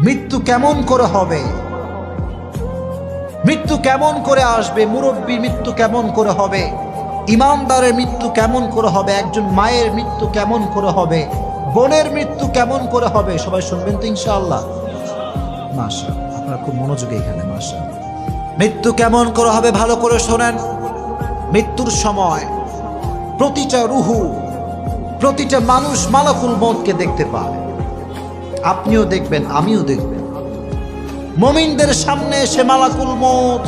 মৃত্যু কেমন করে হবে, মৃত্যু কেমন করে আসবে, মুরব্বীর মৃত্যু কেমন করে হবে, ইমানদারের মৃত্যু কেমন করে হবে, একজন মায়ের মৃত্যু কেমন করে হবে, বোনের মৃত্যু কেমন করে হবে, সবাই শুনবেন তো ইনশাআল্লাহ। মাশাআল্লাহ, আপনারা খুব মনোযোগী এখানে। মাশাআল্লাহ, মৃত্যু কেমন করে হবে ভালো করে শোনেন। মৃত্যুর সময় প্রতিটা রুহু, প্রতিটা মানুষ মালাকুল মউতকে দেখতে পায়। আপনিও দেখবেন, আমিও দেখবেন। মুমিনদের সামনে এসে মালাকুল মউত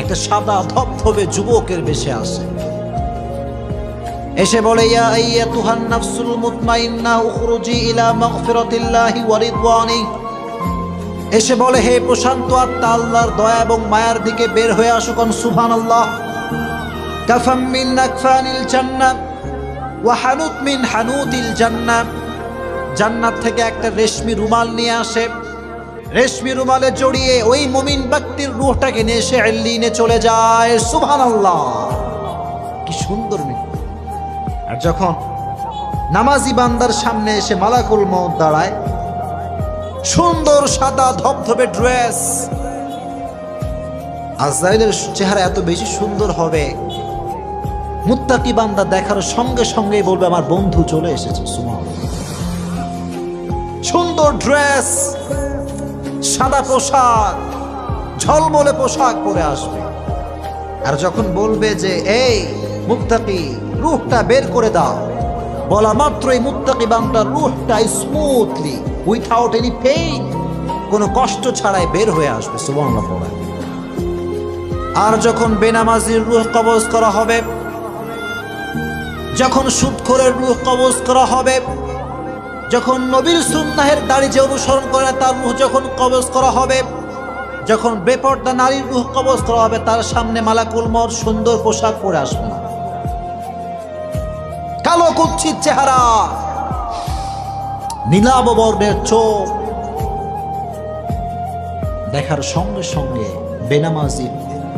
একটা সাদা ধবধবে যুবকের বেশে আসে, এসে বলে, ইয়া আইয়াতুহান নাফসুল মুতমাইন্নাহ উখরুজি ইলা মাগফিরাতিল্লাহি ওয়া রিদওয়ানি। এসে বলে, হে প্রশান্ত আত্মা, আল্লাহর দয়া এবং মায়ার দিকে বের হয়ে আসো। কোন সুবহানাল্লাহ। কাফাম মিন আকফানিল জান্নাহ ওয়া হানুত মিন হানুতিল জান্নাহ। জান্নাত থেকে একটা রেশমি রুমাল নিয়ে আসে, রেশমি রুমালে জড়িয়ে ওই মুমিন ব্যক্তির রূহটাকে নিয়ে এসে ইল্লিনে চলে যায়। সুবহানাল্লাহ, কি সুন্দর মৃত্যু। আর যখন নামাজি বান্দার সামনে এসে মালাকুল মউত দাঁড়ায়, সুন্দর সাদা ধবধবে ড্রেস, আজরাইলের চেহারা এত বেশি সুন্দর হবে, মুত্তাকি বান্দা দেখার সঙ্গে সঙ্গেই বলবে, আমার বন্ধু চলে এসেছে। সুবহানাল্লাহ, সুন্দর ড্রেস, সাদা পোশাক, ঝলমলে পোশাক পরে আসবে। আর যখন বলবে যে, এই মুত্তাকি, রূহটা বের করে দাও, বলা মাত্রই মুত্তাকি বান্দার রূহটা স্মুথলি, উইথাউট এনি পেইন, কোনো কষ্ট ছাড়াই বের হয়ে আসবে। সুবহানাল্লাহ পড়া। আর যখন বেনামাজির রূহ কবজ করা হবে, যখন সুদখোরের রূহ কবজ করা হবে, যখন নবীর সুন্নাহের দাড়ি যে অনুসরণ করে তার রূহ যখন কবজ করা হবে, যখন বেপর্দা নারীর রূহ কবজ করা হবে, তার সামনে মালাকুল মউত সুন্দর পোশাক পরে আসবে না, কালো কুৎসিত চেহারা, নীলাভ বর্ণের চোখ। দেখার সঙ্গে সঙ্গে বেনামাজির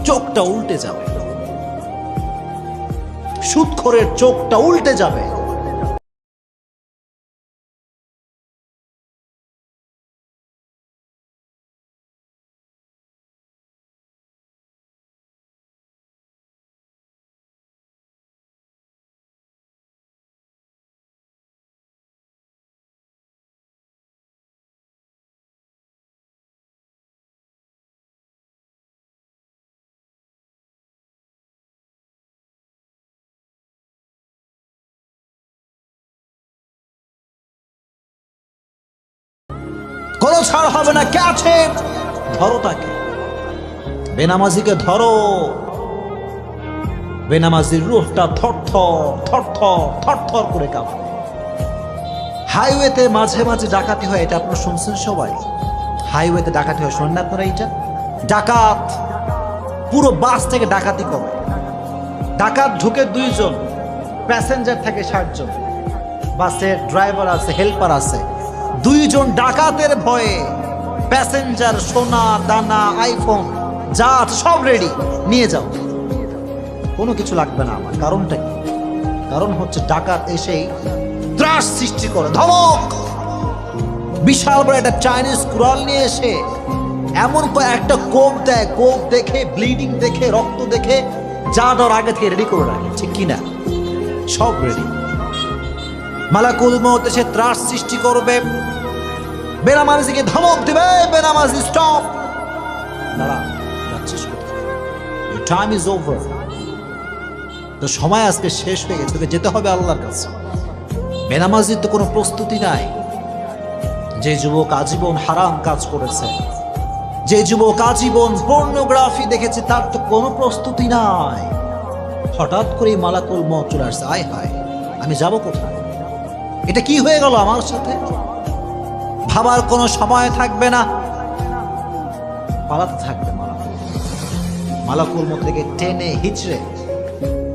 চোখটা উল্টে যাবে, সুদখোরের চোখটা উল্টে যাবে। কোনো ছাড় হবে না। কে আছে? ধরো তাকে, বেনামাজিকে ধরো। বেনামাজির রূহটা থরথর থরথর থরথর করে কাঁপে। হাইওয়েতে মাঝে মাঝে ডাকাতি হয়, এটা আপনারা শুনছেন সবাই। হাইওয়েতে ডাকাতি হয়, শোনেন না আপনারা? এইটা ডাকাত পুরো বাস থেকে ডাকাতি করে। ডাকাত ঢুকে 2 জন, প্যাসেঞ্জার থাকে 60 জন, বাসের ড্রাইভার আছে, হেল্পার আছে। 2 জন ডাকাতের ভয়ে প্যাসেঞ্জার সোনা দানা আইফোন যা আছে সব রেডি, নিয়ে যাও, কোনো কিছু লাগবে না আমার। কারণটা কি? কারণ হচ্ছে ডাকাত এসেই ত্রাস সৃষ্টি করে, ধমক। বিশাল বড় একটা চাইনিজ কুড়াল নিয়ে এসে এমন একটা কোপ দেয়, কোপ দেখে, ব্লিডিং দেখে, রক্ত দেখে যা ডর আগে থেকে রেডি করে রাখে, ঠিক কিনা? সব রেডি। মালাকুল মউত এসে ত্রাস সৃষ্টি করবে, বেনামাজিকে ধমক দিবে, বেনামাজি স্টপ, দাঁড়া, যাচ্ছিস কোথায়? Your time is over. তো সময় আজকে শেষ হয়ে গেছে, তোকে যেতে হবে আল্লাহর কাছে। বেনামাজির তো কোনো প্রস্তুতি নাই। যে যুবক আজীবন হারাম কাজ করেছে, যে যুবক আজীবন পর্নোগ্রাফি দেখেছে, তার তো কোনো প্রস্তুতি নাই। হঠাৎ করে মালাকুল মউত চলে আসছে। আয় হায়, আমি যাব কোথায়? এটা কি হয়ে গেল আমার সাথে? ভাবার কোনো সময় থাকবে না, পালাতে থাকবে মালাকুল মউত থেকে টেনে হিচড়ে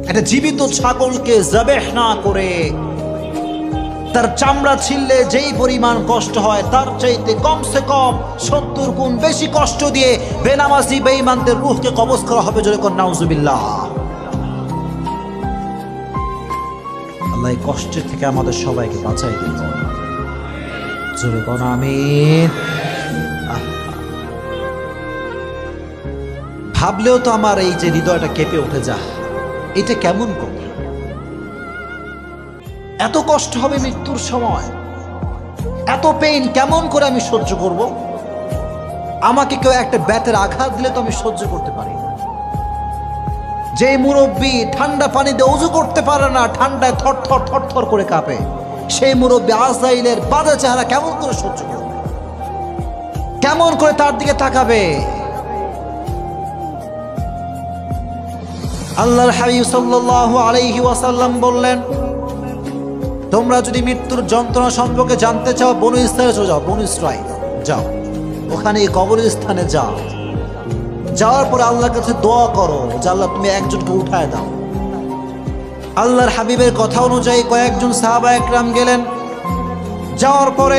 একটা জীবিত ছাগলকে জবেহ না করে তার চামড়া ছিললে যেই পরিমাণ কষ্ট হয়, তার চাইতে কমসে কম 70 গুণ বেশি কষ্ট দিয়ে বেনামাজি বেঈমানদের রূহকে কবজ করা হবে। জোরে কর নাউজুবিল্লাহ। আল্লাহ এই কষ্টের থেকে আমাদের সবাইকে বাঁচাই দিন। জোরে বলো আমিন। ভাবলেও তো আমার এই যে হৃদয়টা কেঁপে উঠে যা, এটা কেমন কথা? এত কষ্ট হবে মৃত্যুর সময়, এত পেইন কেমন করে আমি সহ্য করব? আমাকে কেউ একটা ব্যাটের আঘাত দিলে তো আমি সহ্য করতে পারি না। যে মুরব্বী ঠান্ডা পানিতে ওযু করতে পারে না, ঠান্ডায় থরথর থরথর করে কাঁপে, সেই মুরব্বী আজরাইলের বাজে চেহারা কেমন করে সহ্য করবে? কেমন করে তার দিকে তাকাবে? আল্লাহর হাবিব সাল্লাল্লাহু আলাইহি ওয়াসাল্লাম বললেন, তোমরা যদি মৃত্যুর যন্ত্রণা সম্পর্কে জানতে চাও, বনু ইসরাইলে চলে যাও। বনু ইসরাইল যাও, ওখানে এই কবরস্থানে যাও। যাওয়ার পরে আল্লাহর কাছে দোয়া করো যে আল্লাহ তুমি একজনকে উঠায় দাও। আল্লাহর হাবিবের কথা অনুযায়ী কয়েকজন সাহাবা একরাম গেলেন। যাওয়ার পরে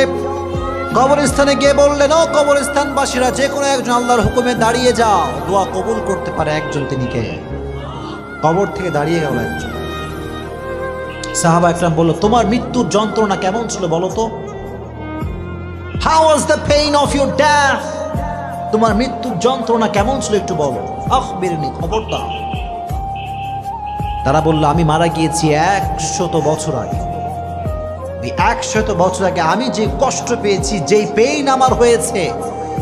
কবরস্থানে গিয়ে বললেন, ও কবরস্থানবাসীরা, যে কোনো একজন আল্লাহর হুকুমে দাঁড়িয়ে যাও, দোয়া কবুল করতে পারে একজন। তিনি কে? কবর থেকে দাঁড়িয়ে গেল একজন। সাহাবা একরাম বলল, তোমার মৃত্যুর যন্ত্রণা কেমন ছিল বলো তো? How was the pain of your death? তোমার মৃত্যুর যন্ত্রণা কেমন ছিল একটু বলো। আখবিরনি, খবর দাও। তারা বলল, আমি মারা গিয়েছি 100 বছর আগে। এই 100 বছর আগে আমি যে কষ্ট পেয়েছি, যেই পেইন আমার হয়েছে,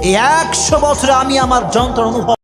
এই 100 বছরে আমি আমার যন্ত্রণা অনুভব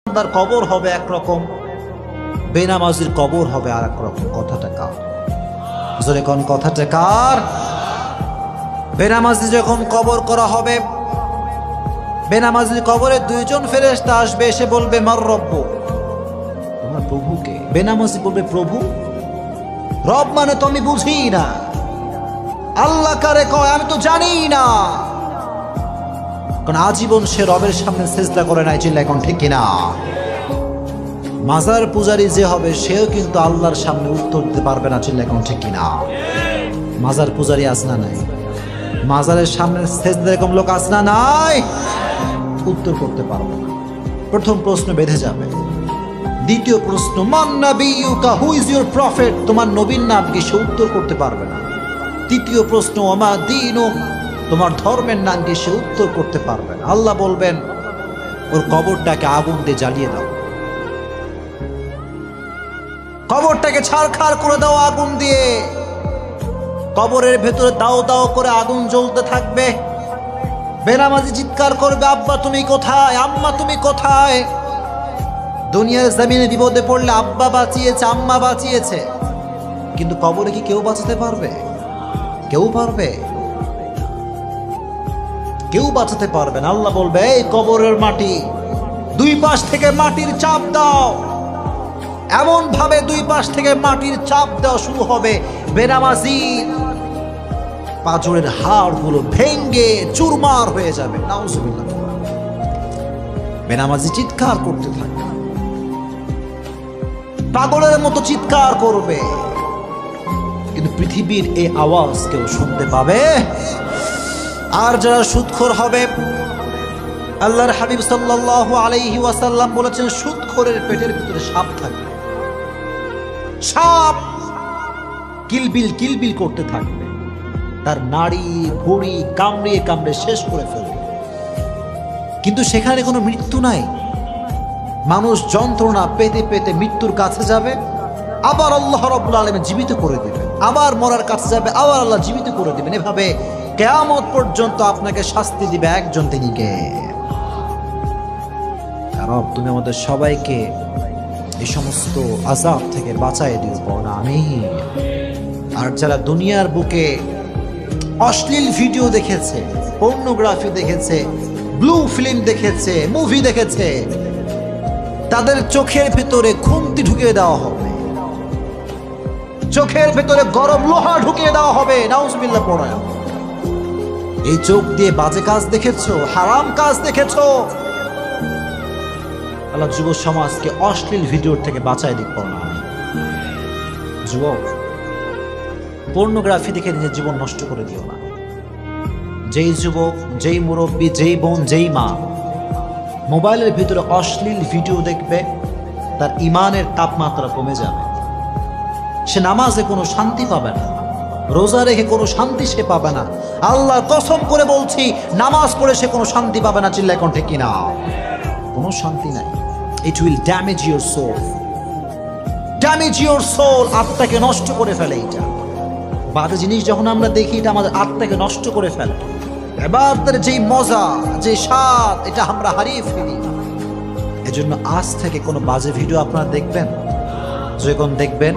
তার কবর হবে একরকম, বেনামাজির কবর হবে আর এক রকম। কথাটা কার? জোরে কোন কথাটা কার? বেনামাজি যখন কবর করা হবে, বেনামাজির কবরে দুইজন ফেরেশতা আসবে, এসে বলবে, মার রব্বু, তোমার প্রভুকে? বেনামাজি বলবে, প্রভু? রব মানে তো আমি বুঝি না। আল্লাহ কারে কয় আমি তো জানি না, কারণ আজীবন সে রবের সামনে সিজদা করে নাই। চিল্লা এখন ঠিক কিনা? মাজার পূজারী যে হবে, সেও কিন্তু আল্লাহর সামনে উত্তর দিতে পারবে না। চিল্লা এখন ঠিক কিনা? মাজার পূজারী আছে না নাই? মাজারের সামনে সিজদা এরকম লোক আছে না নাই? উত্তর করতে পারবে না। প্রথম প্রশ্ন বেঁধে যাবে। দ্বিতীয় প্রশ্ন, মান নাবিয়ুকা, হু ইজ ইউর প্রফেট? তোমার নবীর নাম কি? সে উত্তর করতে পারবে না। তৃতীয় প্রশ্ন, ওমা দীনুক, তোমার ধর্মের নাম কি? সে উত্তর করতে পারবে না। আল্লাহ বলবেন, ওর কবরটাকে আগুন দিয়ে জ্বালিয়ে দাও, কবরটাকে ছারখার করে দাও আগুন দিয়ে। কবরের ভেতরে দাও দাও করে আগুন জ্বলতে থাকবে। বেনামাজি চিৎকার করবে, আব্বা তুমি কোথায়? আম্মা তুমি কোথায়? দুনিয়ার জমিনে বিপদে পড়লে আব্বা বাঁচিয়েছে, আম্মা বাঁচিয়েছে, কিন্তু কবরে কি কেউ বাঁচাতে পারবে? কেউ পারবে? কেউ বাঁচাতে পারবে না। আল্লাহ বলবে, এই কবরের মাটি, দুই পাশ থেকে মাটির চাপ দাও। এমন ভাবে দুই পাশ থেকে মাটির চাপ দেওয়া শুরু হবে, বেনামাজি পাঁজরের হাড়গুলো ভেঙ্গে চুরমার হয়ে যাবে। নাউজুবিল্লাহ। বেনামাজি চিৎকার করতে থাকবে, পাগলের মতো চিৎকার করবে, কিন্তু পৃথিবীর এই আওয়াজ কেউ শুনতে পাবে? আর যারা সুদখোর হবে, আল্লাহর হাবিব সাল্লাল্লাহু আলাইহি ওয়াসাল্লাম বলেছেন, সুদখোরের পেটের ভিতরে সাপ থাকবে। সাপ কিলবিল কিলবিল করতে থাকবে, তার নাড়ি ভুঁড়ি কামড়িয়ে কামড়ে শেষ করে ফেলবে, কিন্তু সেখানে কোনো মৃত্যু নাই। মানুষ যন্ত্রণা পেতে পেতে মৃত্যুর কাছে যাবে, আবার আল্লাহ রাব্বুল আলামিন জীবিত করে দেবেন, আবার মরার কাছে যাবে, আবার আল্লাহ জীবিত করে দেবেন। এভাবে কিয়ামত পর্যন্ত আপনাকে শাস্তি দিবে একজন, তিনি কে? রব, তুমি আমাদের সবাইকে এই সমস্ত আযাব থেকে বাঁচায় দিও, বল আমিন। আর যারা দুনিয়ার বুকে অশ্লীল ভিডিও দেখেছে, পর্নোগ্রাফি দেখেছে, ব্লু ফিল্ম দেখেছে, মুভি দেখেছে, তাদের চোখের ভিতরে খুন্তি ঢুকিয়ে দেওয়া হবে, চোখের ভিতরে গরম লোহা ঢুকিয়ে দেওয়া হবে। নাউজুবিল্লাহ পড়ায়। এই চোখ দিয়ে বাজে কাজ দেখেছো, হারাম কাজ দেখেছো। আল্লাহ যুব সমাজকে অশ্লীল ভিডিওর থেকে বাঁচায় দিক পড়া। যুবক, পর্নোগ্রাফি দেখে নিজের জীবন নষ্ট করে দিও না। যেই যুবক, যেই মুরব্বী, যেই বোন, যেই মা মোবাইলের ভিতরে অশ্লীল ভিডিও দেখবে, তার ইমানের তাপমাত্রা কমে যাবে। সে নামাজে কোনো শান্তি পাবে না, রোজা রেখে কোনো শান্তি সে পাবে না। আল্লাহর কসম করে বলছি, নামাজ পড়ে সে কোনো শান্তি পাবে না। চিল্লায় কণ্ঠে কিনা? কোনো শান্তি নাই। It will damage your soul, damage your soul. আত্মাকে নষ্ট করে ফেলে। এটা বাজে জিনিস যখন আমরা দেখি, এটা আমাদের আত্মাকে নষ্ট করে ফেলে। এবার তার যেই মজা, যে স্বাদ, এটা আমরা হারিয়ে ফেলি। এজন্য আজ থেকে কোনো বাজে ভিডিও আপনারা দেখবেন, যখন দেখবেন